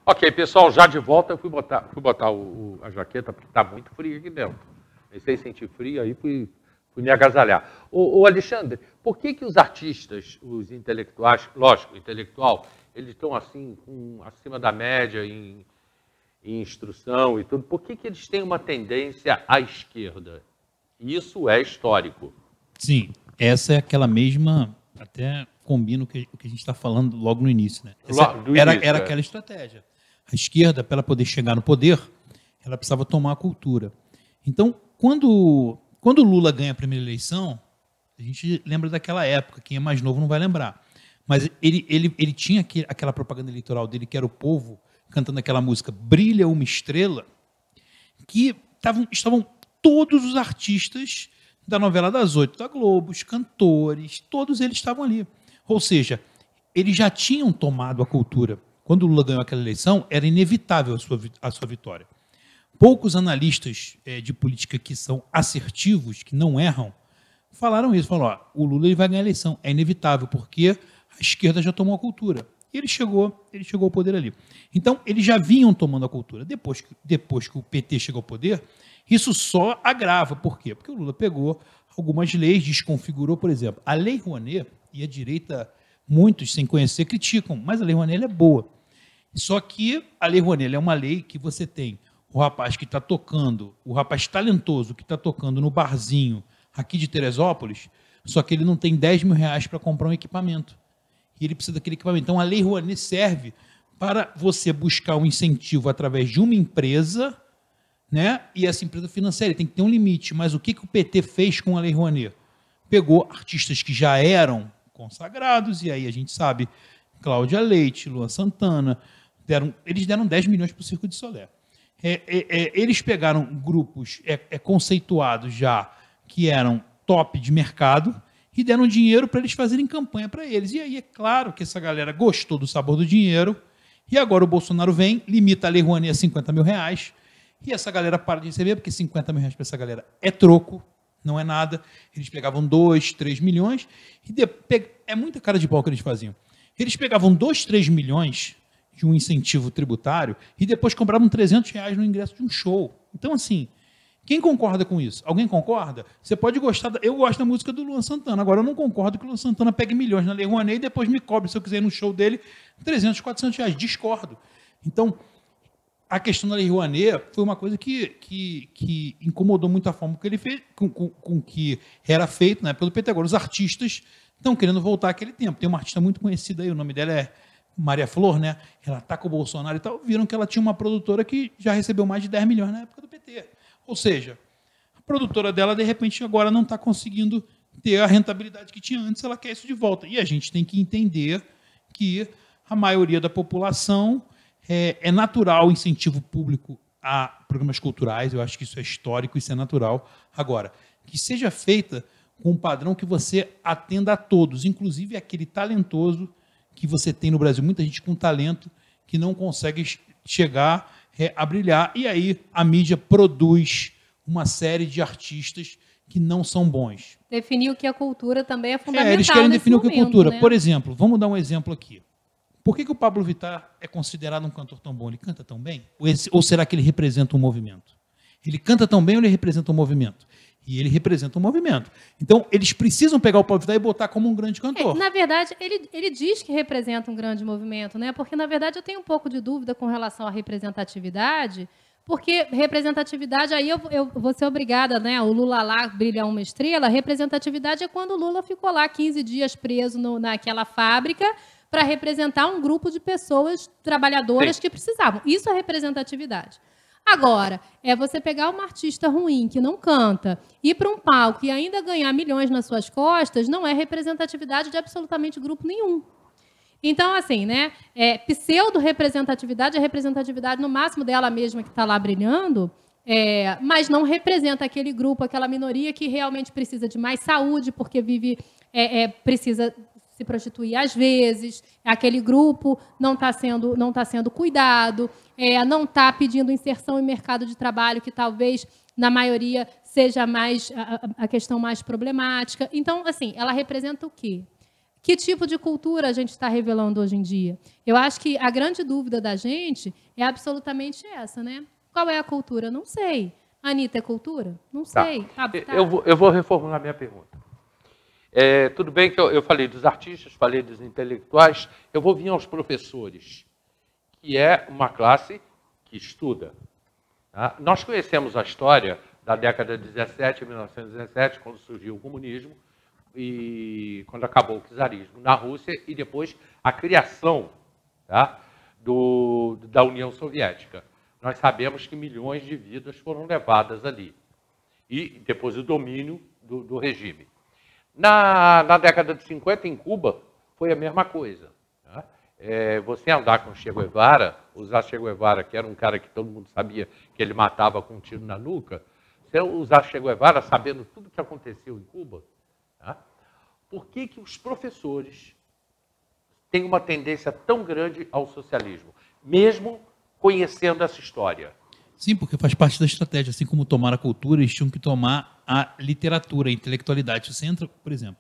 Ok, pessoal, já de volta, eu fui botar a jaqueta, porque está muito frio aqui dentro. Comecei a sentir frio, aí fui me agasalhar. Ô, Alexandre, por que os artistas, os intelectuais, lógico, intelectual, eles estão assim, acima da média em instrução e tudo, por que eles têm uma tendência à esquerda? Isso é histórico. Sim, essa é aquela mesma, até combina o que a gente está falando logo no início, né? Era aquela estratégia. A esquerda, para ela poder chegar no poder, ela precisava tomar a cultura. Então, quando o Lula ganha a primeira eleição, a gente lembra daquela época, quem é mais novo não vai lembrar. Mas ele tinha aquela propaganda eleitoral dele, que era o povo cantando aquela música Brilha uma Estrela, que estavam todos os artistas da novela das 8 da Globo, os cantores, todos eles estavam ali. Ou seja, eles já tinham tomado a cultura. Quando o Lula ganhou aquela eleição, era inevitável a sua vitória. Poucos analistas de política que são assertivos, que não erram, falaram isso. Falaram, o Lula ele vai ganhar a eleição. É inevitável, porque a esquerda já tomou a cultura. E ele chegou ao poder ali. Então, eles já vinham tomando a cultura. Depois que o PT chegou ao poder, isso só agrava. Por quê? Porque o Lula pegou algumas leis, desconfigurou, por exemplo, a Lei Rouanet, e a direita, muitos sem conhecer, criticam, mas a Lei Rouanet é boa. Só que a Lei Rouanet é uma lei que você tem o rapaz que está tocando, o rapaz talentoso que está tocando no barzinho aqui de Teresópolis, só que ele não tem 10 mil reais para comprar um equipamento. E ele precisa daquele equipamento. Então, a Lei Rouanet serve para você buscar um incentivo através de uma empresa, né? E essa empresa financeira tem que ter um limite. Mas o que o PT fez com a Lei Rouanet? Pegou artistas que já eram consagrados, e aí a gente sabe, Cláudia Leite, Luan Santana, eles deram 10 milhões para o Circo de Solé. Eles pegaram grupos conceituados já, que eram top de mercado, e deram dinheiro para eles fazerem campanha para eles. E aí é claro que essa galera gostou do sabor do dinheiro, e agora o Bolsonaro vem, limita a Lei Rouanet a 50 mil reais, e essa galera para de receber, porque 50 mil reais para essa galera é troco, não é nada. Eles pegavam 2, 3 milhões, e é muita cara de pau que eles faziam. Eles pegavam 2, 3 milhões de um incentivo tributário e depois compravam 300 reais no ingresso de um show. Então, assim, quem concorda com isso? Alguém concorda? Você pode gostar... Eu gosto da música do Luan Santana. Agora, eu não concordo que o Luan Santana pegue milhões na Lei Rouanet e depois me cobre, se eu quiser ir no show dele, 300, 400 reais. Discordo. Então, a questão da Lei Rouanet foi uma coisa que incomodou muito a forma que ele fez, com que era feito, né, pelo PT. Agora, os artistas estão querendo voltar àquele tempo. Tem uma artista muito conhecida aí, o nome dela é Maria Flor, né? Ela tá com o Bolsonaro e tal. Viram que ela tinha uma produtora que já recebeu mais de 10 milhões na época do PT. Ou seja, a produtora dela, de repente, agora não está conseguindo ter a rentabilidade que tinha antes, ela quer isso de volta. E a gente tem que entender que a maioria da população é natural o incentivo público a programas culturais, eu acho que isso é histórico, isso é natural. Agora, que seja feita com um padrão que você atenda a todos, inclusive aquele talentoso que você tem no Brasil, muita gente com talento que não consegue chegar a brilhar, e aí a mídia produz uma série de artistas que não são bons. Definir o que é cultura também é fundamental. Eles querem definir o que é cultura. Né? Por exemplo, vamos dar um exemplo aqui. Por que o Pablo Vittar é considerado um cantor tão bom? Ele canta tão bem? Ou será que ele representa um movimento? Ele canta tão bem ou ele representa um movimento? E ele representa um movimento. Então, eles precisam pegar o Pablo Vittar e botar como um grande cantor. Na verdade, ele diz que representa um grande movimento, né? Porque, na verdade, eu tenho um pouco de dúvida com relação à representatividade, porque representatividade, aí eu vou ser obrigada, né? O Lula lá brilhar uma estrela, representatividade é quando o Lula ficou lá 15 dias preso naquela fábrica para representar um grupo de pessoas trabalhadoras que precisavam. Isso é representatividade. Agora, é você pegar uma artista ruim, que não canta, ir para um palco e ainda ganhar milhões nas suas costas, não é representatividade de absolutamente grupo nenhum. Então, assim, né, pseudo-representatividade é representatividade no máximo dela mesma que está lá brilhando, mas não representa aquele grupo, aquela minoria que realmente precisa de mais saúde, porque precisa se prostituir às vezes, aquele grupo não está sendo cuidado, não está pedindo inserção em mercado de trabalho, que talvez, na maioria, seja mais a questão mais problemática. Então, assim, ela representa o quê? Que tipo de cultura a gente está revelando hoje em dia? Eu acho que a grande dúvida da gente é absolutamente essa, né? Qual é a cultura? Não sei. Anitta, é cultura? Não sei. Tá. Eu vou reformular minha pergunta. Tudo bem que eu falei dos artistas, falei dos intelectuais, eu vou vir aos professores, que é uma classe que estuda. Tá? Nós conhecemos a história da década de 1917, quando surgiu o comunismo, e quando acabou o czarismo na Rússia, e depois a criação, tá, da União Soviética. Nós sabemos que milhões de vidas foram levadas ali. E depois o domínio do regime. Na década de 50, em Cuba, foi a mesma coisa. Tá? Você andar com Che Guevara, usar Che Guevara, que era um cara que todo mundo sabia que ele matava com um tiro na nuca, você usar Che Guevara sabendo tudo o que aconteceu em Cuba, tá? Por que os professores têm uma tendência tão grande ao socialismo, mesmo conhecendo essa história? Sim, porque faz parte da estratégia. Assim como tomar a cultura, eles tinham que tomar a literatura, a intelectualidade. Você entra, por exemplo,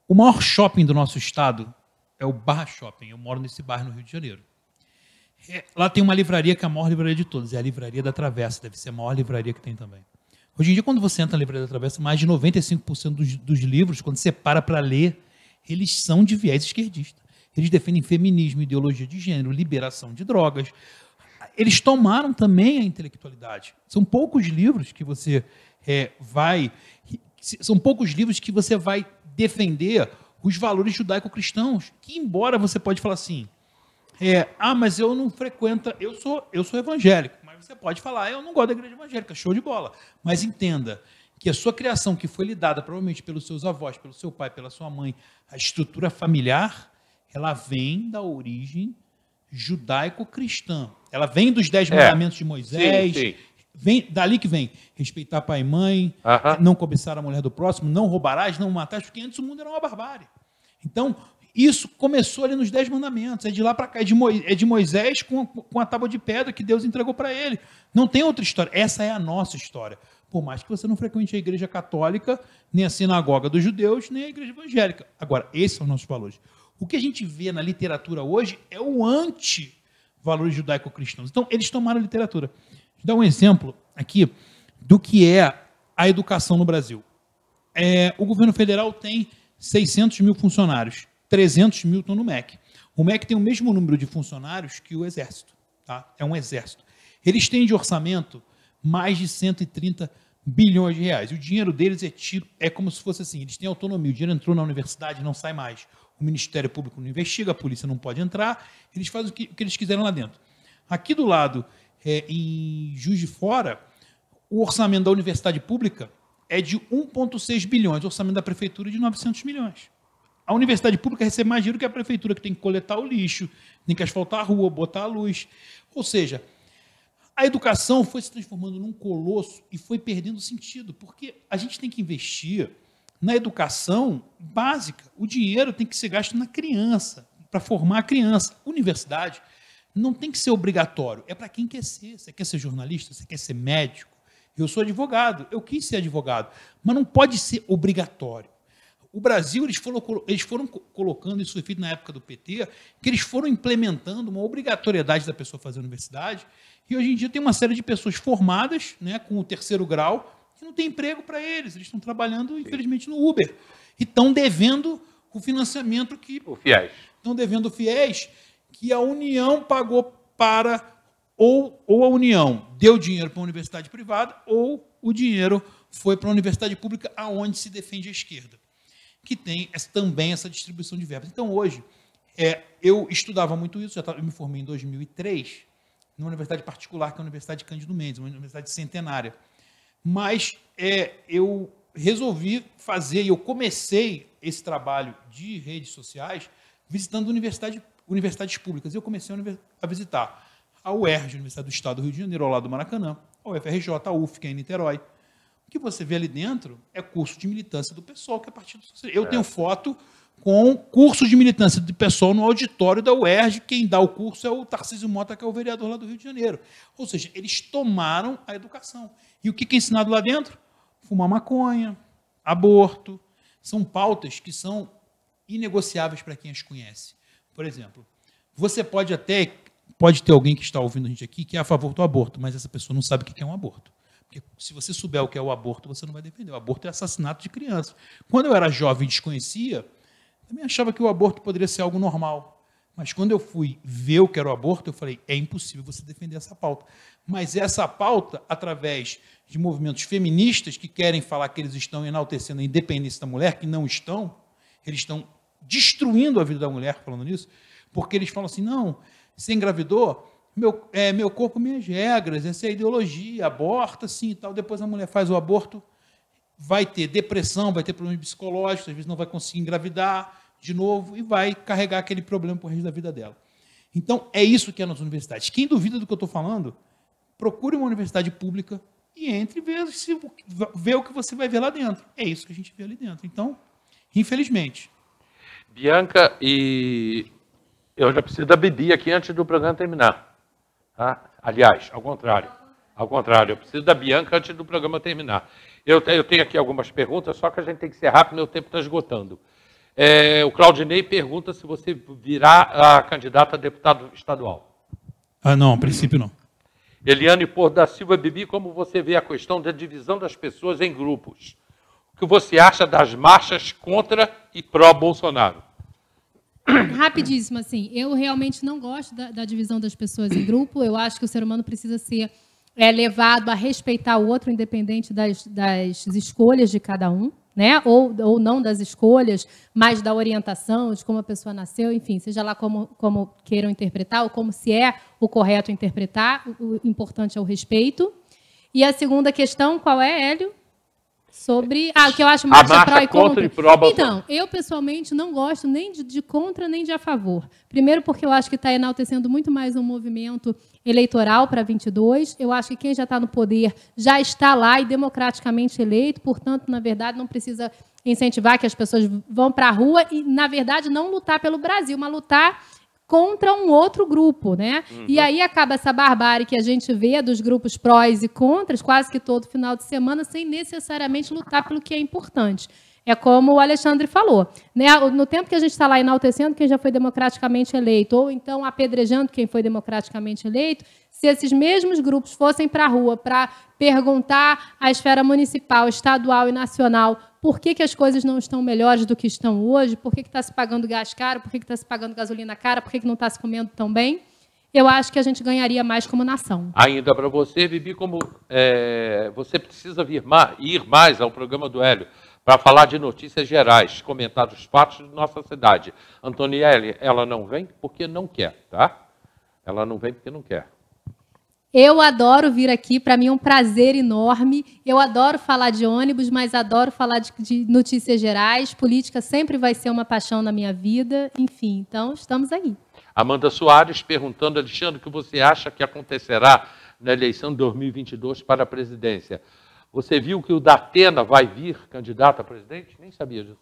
o maior shopping do nosso estado é o Barra Shopping. Eu moro nesse bairro no Rio de Janeiro. Lá tem uma livraria que é a maior livraria de todas, é a Livraria da Travessa, deve ser a maior livraria que tem também. Hoje em dia, quando você entra na Livraria da Travessa, mais de 95% dos livros, quando você para ler, eles são de viés esquerdista. Eles defendem feminismo, ideologia de gênero, liberação de drogas. Eles tomaram também a intelectualidade. São poucos livros que você vai defender os valores judaico-cristãos, que embora você pode falar assim, mas eu não frequento, eu sou evangélico, mas você pode falar, eu não gosto da igreja evangélica, show de bola. Mas entenda que a sua criação, que foi lhe dada provavelmente pelos seus avós, pelo seu pai, pela sua mãe, a estrutura familiar, ela vem da origem judaico-cristã. Ela vem dos 10 mandamentos de Moisés, sim. Vem dali que vem respeitar pai e mãe, não cobiçar a mulher do próximo, não roubarás, não matarás, porque antes o mundo era uma barbárie. Então, isso começou ali nos 10 mandamentos, é de lá para cá, é de Moisés com a tábua de pedra que Deus entregou para ele. Não tem outra história, essa é a nossa história. Por mais que você não frequente a igreja católica, nem a sinagoga dos judeus, nem a igreja evangélica. Agora, esses são os nossos valores. O que a gente vê na literatura hoje é o anti-valores judaico-cristãos. Então, eles tomaram a literatura. Vou dar um exemplo aqui do que é a educação no Brasil. O governo federal tem 600 mil funcionários, 300 mil estão no MEC. O MEC tem o mesmo número de funcionários que o Exército. Tá? É um exército. Eles têm de orçamento mais de 130 bilhões de reais. O dinheiro deles é como se fosse assim, eles têm autonomia, o dinheiro entrou na universidade, não sai mais. O Ministério Público não investiga, a polícia não pode entrar, eles fazem o que eles quiserem lá dentro. Aqui do lado, em Juiz de Fora, o orçamento da universidade pública é de 1,6 bilhões, o orçamento da prefeitura é de 900 milhões. A universidade pública recebe mais dinheiro que a prefeitura, que tem que coletar o lixo, tem que asfaltar a rua, botar a luz. Ou seja, a educação foi se transformando num colosso e foi perdendo sentido, porque a gente tem que investir na educação básica. O dinheiro tem que ser gasto na criança, para formar a criança. Universidade não tem que ser obrigatório, é para quem quer ser. Você quer ser jornalista? Você quer ser médico? Eu sou advogado, eu quis ser advogado, mas não pode ser obrigatório. O Brasil, eles foram colocando, isso foi feito na época do PT, que eles foram implementando uma obrigatoriedade da pessoa fazer a universidade, e hoje em dia tem uma série de pessoas formadas, né, com o 3º grau, que não tem emprego para eles estão trabalhando, infelizmente, no Uber, e estão devendo o financiamento que... O FIES. Estão devendo o FIES, que a União pagou para... Ou a União deu dinheiro para a universidade privada, ou o dinheiro foi para a universidade pública, aonde se defende a esquerda, que tem também essa distribuição de verbas. Então, hoje, eu estudava muito isso, eu me formei em 2003, numa universidade particular, que é a Universidade Cândido Mendes, uma universidade centenária. Mas eu resolvi fazer, e eu comecei esse trabalho de redes sociais visitando universidades públicas. Eu comecei a visitar a UERJ, Universidade do Estado do Rio de Janeiro, ao lado do Maracanã, a UFRJ, a UF, que é em Niterói. O que você vê ali dentro é curso de militância do PSOL, que é Partido Socialista. Eu tenho foto com curso de militância do PSOL no auditório da UERJ. Quem dá o curso é o Tarcísio Mota, que é o vereador lá do Rio de Janeiro. Ou seja, eles tomaram a educação. E o que é ensinado lá dentro? Fumar maconha, aborto. São pautas que são inegociáveis para quem as conhece. Por exemplo, você pode ter alguém que está ouvindo a gente aqui que é a favor do aborto, mas essa pessoa não sabe o que é um aborto. Porque se você souber o que é o aborto, você não vai defender. O aborto é assassinato de criança. Quando eu era jovem e desconhecia, também achava que o aborto poderia ser algo normal. Mas quando eu fui ver o que era o aborto, eu falei, é impossível você defender essa pauta. Mas essa pauta, através de movimentos feministas que querem falar que eles estão enaltecendo a independência da mulher, que não estão, eles estão destruindo a vida da mulher falando nisso, porque eles falam assim, não, você engravidou, meu corpo, minhas regras, essa é a ideologia, aborta, sim e tal. Depois a mulher faz o aborto, vai ter depressão, vai ter problemas psicológicos, às vezes não vai conseguir engravidar de novo e vai carregar aquele problema para o resto da vida dela. Então, é isso que é nas universidades. Quem duvida do que eu estou falando, procure uma universidade pública e entre e vê o que você vai ver lá dentro. É isso que a gente vê ali dentro. Então, infelizmente. Bianca, e eu já preciso da Bibi aqui antes do programa terminar. Tá? Aliás, ao contrário, eu preciso da Bianca antes do programa terminar. Eu tenho aqui algumas perguntas, só que a gente tem que ser rápido, meu tempo está esgotando. O Claudinei pergunta se você virá a candidata a deputado estadual. Não, a princípio não. Eliane Porto da Silva, Bibi, como você vê a questão da divisão das pessoas em grupos? O que você acha das marchas contra e pró-Bolsonaro? Rapidíssimo, assim, eu realmente não gosto da divisão das pessoas em grupo. Eu acho que o ser humano precisa ser levado a respeitar o outro, independente das escolhas de cada um, né? Ou não das escolhas, mas da orientação, de como a pessoa nasceu, enfim, seja lá como queiram interpretar, ou como se é o correto interpretar, o importante é o respeito. E a segunda questão, qual é, Hélio? Sobre o que eu acho marcha pró e contra. Então, eu pessoalmente não gosto nem de contra nem de a favor. Primeiro porque eu acho que está enaltecendo muito mais um movimento eleitoral para 22. Eu acho que quem já está no poder já está lá e democraticamente eleito, portanto, na verdade, não precisa incentivar que as pessoas vão para a rua e, na verdade, não lutar pelo Brasil, mas lutar contra um outro grupo, né? Uhum. E aí acaba essa barbárie que a gente vê dos grupos prós e contras quase que todo final de semana, sem necessariamente lutar pelo que é importante. É como o Alexandre falou, né? No tempo que a gente está lá enaltecendo quem já foi democraticamente eleito, ou então apedrejando quem foi democraticamente eleito, se esses mesmos grupos fossem para a rua para perguntar à esfera municipal, estadual e nacional por que as coisas não estão melhores do que estão hoje, por que está se pagando gás caro, por que está se pagando gasolina cara, por que não está se comendo tão bem, eu acho que a gente ganharia mais como nação. Ainda para você, Bibi, como você precisa ir mais ao programa do Hélio para falar de notícias gerais, comentar os fatos de nossa cidade. Antonielli, ela não vem porque não quer, tá? Ela não vem porque não quer. Eu adoro vir aqui, para mim é um prazer enorme. Eu adoro falar de ônibus, mas adoro falar de notícias gerais. Política sempre vai ser uma paixão na minha vida. Enfim, então estamos aí. Amanda Soares perguntando, Alexandre, o que você acha que acontecerá na eleição de 2022 para a presidência? Você viu que o Datena vai vir candidato a presidente? Nem sabia disso.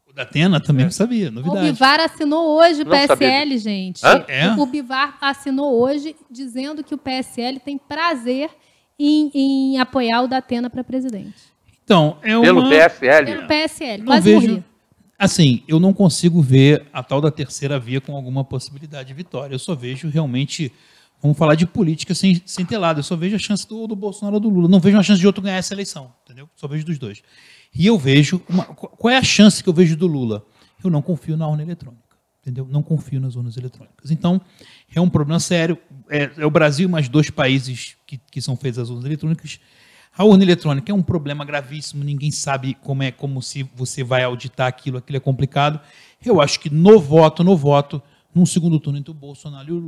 O Datena também não sabia, novidade. O Bivar assinou hoje o PSL, gente. O Bivar assinou hoje dizendo que o PSL tem prazer em apoiar o Datena para presidente. Então, Pelo PSL? Pelo PSL, quase morri. Assim, eu não consigo ver a tal da terceira via com alguma possibilidade de vitória. Eu só vejo realmente, vamos falar de política sem ter lado, eu só vejo a chance do Bolsonaro ou do Lula. Não vejo uma chance de outro ganhar essa eleição, entendeu? Só vejo dos dois. E eu vejo, qual é a chance que eu vejo do Lula? Eu não confio na urna eletrônica, entendeu? Não confio nas urnas eletrônicas. Então, é um problema sério. É o Brasil e mais 2 países que são feitas as urnas eletrônicas. A urna eletrônica é um problema gravíssimo, ninguém sabe como se você vai auditar aquilo é complicado. Eu acho que no voto, num segundo turno entre o Bolsonaro e o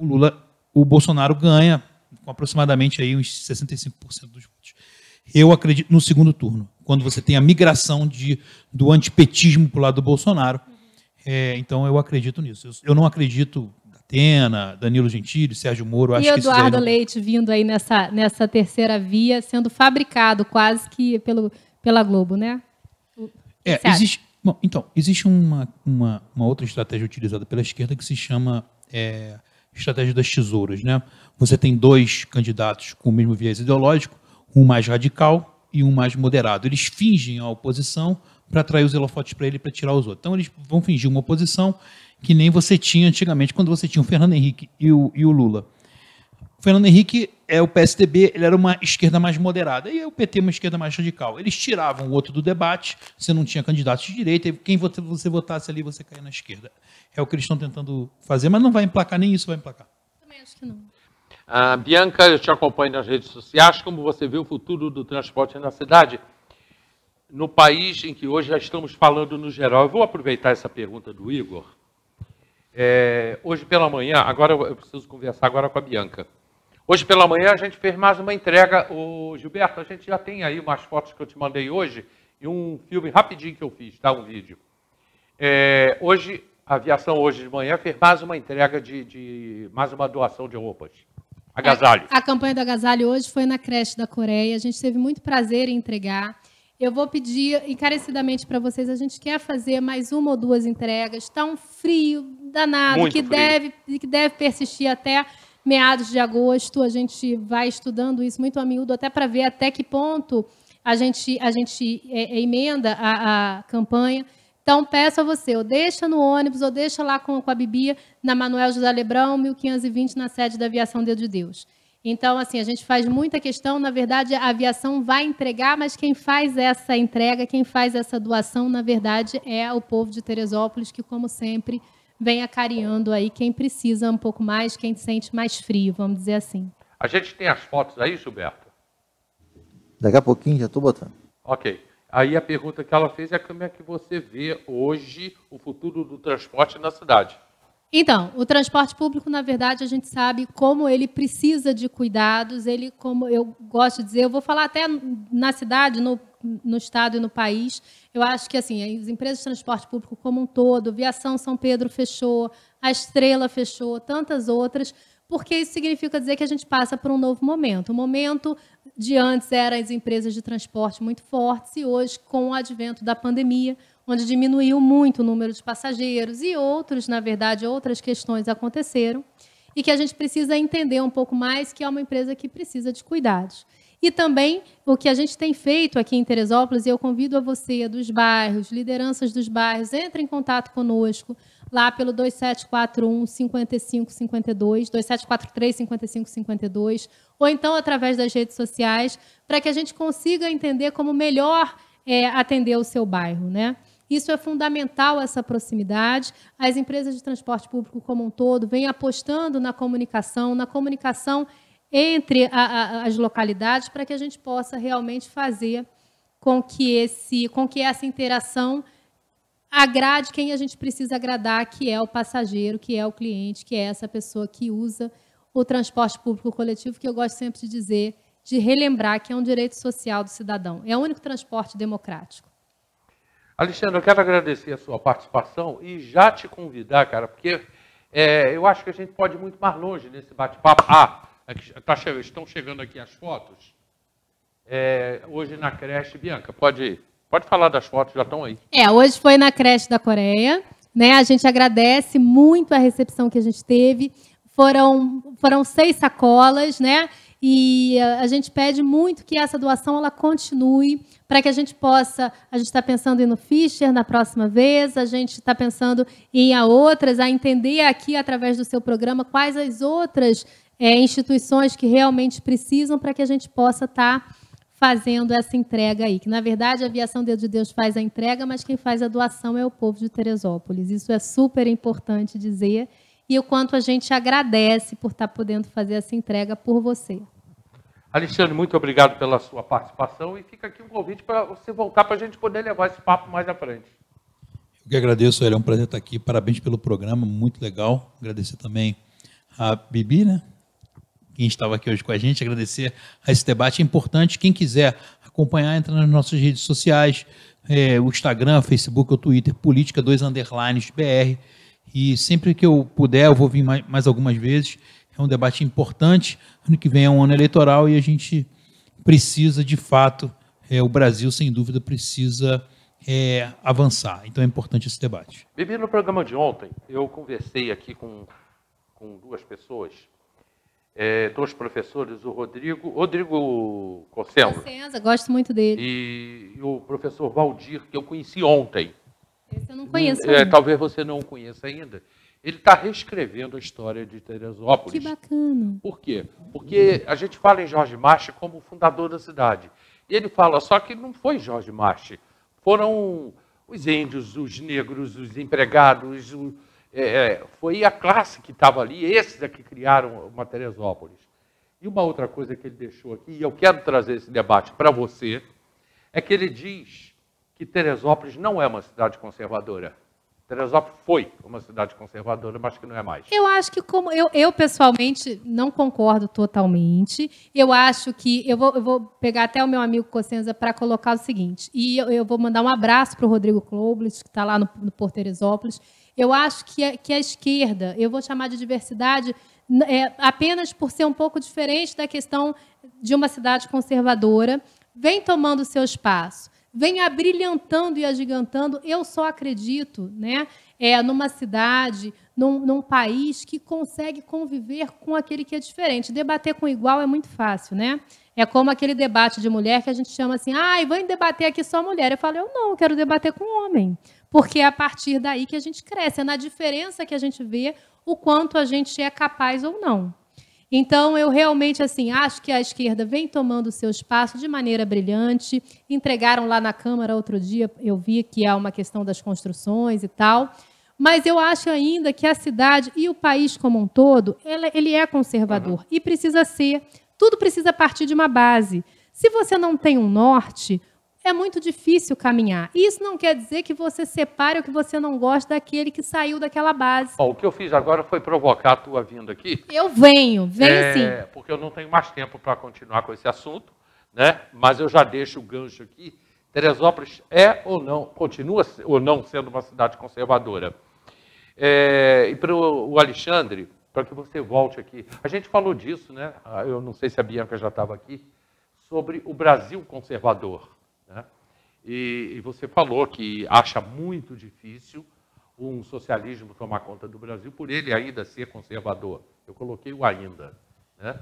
Lula, o Bolsonaro ganha com aproximadamente aí uns 65% dos votos. Eu acredito no segundo turno, quando você tem a migração do antipetismo para o lado do Bolsonaro. Então, eu acredito nisso. Eu não acredito Datena, Danilo Gentili, Sérgio Moro. E Eduardo Leite vindo aí nessa terceira via, sendo fabricado quase que pela Globo, né? Existe uma outra estratégia utilizada pela esquerda que se chama estratégia das tesouras, né? Você tem 2 candidatos com o mesmo viés ideológico, um mais radical e um mais moderado. Eles fingem a oposição para atrair os holofotes para ele, para tirar os outros. Então, eles vão fingir uma oposição que nem você tinha antigamente, quando você tinha o Fernando Henrique e o Lula. O Fernando Henrique, o PSDB, ele era uma esquerda mais moderada, e o PT uma esquerda mais radical. Eles tiravam o outro do debate, você não tinha candidatos de direita, e quem você votasse ali, você caía na esquerda. É o que eles estão tentando fazer, mas não vai emplacar, nem isso vai emplacar. Também acho que não. Bianca, eu te acompanho nas redes sociais. Como você vê o futuro do transporte na cidade? No país em que hoje já estamos falando no geral. Eu vou aproveitar essa pergunta do Igor. Hoje pela manhã, agora eu preciso conversar agora com a Bianca. Hoje pela manhã a gente fez mais uma entrega. Gilberto, a gente já tem aí umas fotos que eu te mandei hoje e um filme rapidinho que eu fiz, tá? Um vídeo. Hoje, a aviação hoje de manhã fez mais uma entrega mais uma doação de roupas. Agasalho. A campanha do agasalho hoje foi na creche da Coreia. A gente teve muito prazer em entregar. Eu vou pedir encarecidamente para vocês, a gente quer fazer mais uma ou duas entregas. Está um frio danado, que deve persistir até meados de agosto. A gente vai estudando isso muito a miúdo, até para ver até que ponto a gente emenda a campanha. Então, peço a você, ou deixa no ônibus, ou deixa lá com a Bibia, na Manuel José Lebrão, 1520, na sede da Aviação Dedo de Deus. Então, assim, a gente faz muita questão, na verdade, a aviação vai entregar, mas quem faz essa entrega, quem faz essa doação, na verdade, é o povo de Teresópolis, que, como sempre, vem acarinhando aí quem precisa um pouco mais, quem sente mais frio, vamos dizer assim. A gente tem as fotos aí, Gilberto? Daqui a pouquinho já estou botando. Ok. Aí a pergunta que ela fez é como é que você vê hoje o futuro do transporte na cidade? Então, o transporte público, na verdade, a gente sabe como ele precisa de cuidados, ele, como eu gosto de dizer, eu vou falar até na cidade, no estado e no país, eu acho que assim, as empresas de transporte público como um todo, Viação São Pedro fechou, a Estrela fechou, tantas outras, porque isso significa dizer que a gente passa por um novo momento. O momento de antes eram as empresas de transporte muito fortes e hoje, com o advento da pandemia, onde diminuiu muito o número de passageiros e na verdade, outras questões aconteceram e que a gente precisa entender um pouco mais que é uma empresa que precisa de cuidados. E também o que a gente tem feito aqui em Teresópolis, e eu convido a você, dos bairros, lideranças dos bairros, entre em contato conosco lá pelo 2741-5552, 2743-5552, ou então através das redes sociais, para que a gente consiga entender como melhor atender o seu bairro, né? Isso é fundamental, essa proximidade. As empresas de transporte público como um todo vêm apostando na comunicação entre as localidades, para que a gente possa realmente fazer com que essa interação agrade quem a gente precisa agradar, que é o passageiro, que é o cliente, que é essa pessoa que usa o transporte público coletivo, que eu gosto sempre de dizer, de relembrar que é um direito social do cidadão. É o único transporte democrático. Alexandre, eu quero agradecer a sua participação e já te convidar, cara, porque eu acho que a gente pode ir muito mais longe nesse bate-papo. Estão chegando aqui as fotos. Hoje na creche, Bianca, pode falar das fotos, já estão aí. Hoje foi na creche da Coreia, né? A gente agradece muito a recepção que a gente teve. Foram 6 sacolas, né? E a gente pede muito que essa doação ela continue para que a gente possa... A gente está pensando em ir no Fischer na próxima vez, a gente está pensando em ir a outras, a entender aqui, através do seu programa, quais as outras instituições que realmente precisam para que a gente possa estar fazendo essa entrega aí. Que, na verdade, a Aviação Dedo de Deus faz a entrega, mas quem faz a doação é o povo de Teresópolis. Isso é super importante dizer. E o quanto a gente agradece por estar podendo fazer essa entrega por você. Alexandre, muito obrigado pela sua participação e fica aqui um convite para você voltar para a gente poder levar esse papo mais à frente. Eu que agradeço, é um prazer estar aqui, parabéns pelo programa, muito legal. Agradecer também a Bibi, né? Quem estava aqui hoje com a gente, agradecer a esse debate. É importante, quem quiser acompanhar, entra nas nossas redes sociais, o Instagram, Facebook ou Twitter, Política 2_BR. E sempre que eu puder, eu vou vir mais algumas vezes. É um debate importante. Ano que vem é um ano eleitoral e a gente precisa, de fato, o Brasil, sem dúvida, precisa avançar. Então é importante esse debate. Bibi, no programa de ontem, eu conversei aqui com 2 pessoas Dois professores, o Rodrigo Cossenza. Cossenza, gosto muito dele. E o professor Valdir, que eu conheci ontem. Esse eu não conheço talvez você não o conheça ainda. Ele está reescrevendo a história de Teresópolis. Que bacana. Por quê? Porque a gente fala em Jorge Marchi como fundador da cidade. E ele fala, só que não foi Jorge Marchi. Foram os índios, os negros, os empregados, foi a classe que estava ali, esses é que criaram uma Teresópolis. E uma outra coisa que ele deixou aqui, e eu quero trazer esse debate para você, é que ele diz que Teresópolis não é uma cidade conservadora. Teresópolis foi uma cidade conservadora, mas que não é mais. Eu acho que, como eu pessoalmente não concordo totalmente. Eu acho que eu vou pegar até o meu amigo Cossenza para colocar o seguinte. E eu vou mandar um abraço para o Rodrigo Kloblis, que está lá no Por Teresópolis. Eu acho que a esquerda, eu vou chamar de diversidade, apenas por ser um pouco diferente da questão de uma cidade conservadora, vem tomando seu espaço. Vem abrilhantando e agigantando. Eu só acredito, né, numa cidade, num país que consegue conviver com aquele que é diferente. Debater com igual é muito fácil, né? É como aquele debate de mulher que a gente chama assim, vamos debater aqui só mulher. Eu falo, eu não, eu quero debater com homem. Porque é a partir daí que a gente cresce. É na diferença que a gente vê o quanto a gente é capaz ou não. Então, eu realmente acho que a esquerda vem tomando o seu espaço de maneira brilhante. Entregaram lá na Câmara outro dia, eu vi que há uma questão das construções e tal. Mas eu acho ainda que a cidade e o país como um todo, ele é conservador. E precisa ser. Tudo precisa partir de uma base. Se você não tem um norte, é muito difícil caminhar. E isso não quer dizer que você separe o que você não gosta daquele que saiu daquela base. O que eu fiz agora foi provocar a tua vinda aqui. Eu venho sim. Porque eu não tenho mais tempo para continuar com esse assunto, né? Mas eu já deixo o gancho aqui. Teresópolis é ou não, continua ou não sendo uma cidade conservadora. E para o Alexandre, para que você volte aqui. A gente falou disso, né? Eu não sei se a Bianca já estava aqui, sobre o Brasil conservador. Né? E você falou que acha muito difícil um socialismo tomar conta do Brasil, por ele ainda ser conservador. Eu coloquei o ainda. Né?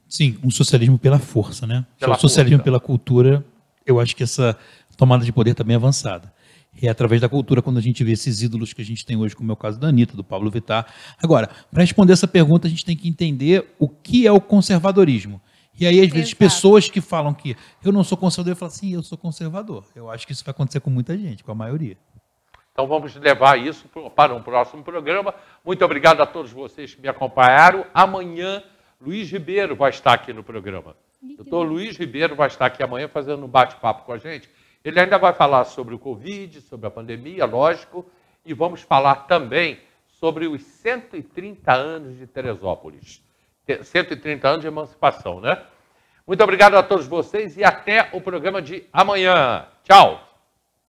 Sim, um socialismo pela força, né? O socialismo pela cultura, eu acho que essa tomada de poder também é avançada. É através da cultura, quando a gente vê esses ídolos que a gente tem hoje, como é o caso da Anitta, do Pablo Vittar. Agora, para responder essa pergunta, a gente tem que entender o que é o conservadorismo. E aí, às vezes, pessoas que falam que eu não sou conservador, eu falo assim, eu sou conservador. Eu acho que isso vai acontecer com muita gente, com a maioria. Então, vamos levar isso para um próximo programa. Muito obrigado a todos vocês que me acompanharam. Amanhã, Luiz Ribeiro vai estar aqui no programa. Doutor Luiz Ribeiro vai estar aqui amanhã fazendo um bate-papo com a gente. Ele ainda vai falar sobre o Covid, sobre a pandemia, lógico, e vamos falar também sobre os 130 anos de Teresópolis. 130 anos de emancipação, né? Muito obrigado a todos vocês e até o programa de amanhã. Tchau!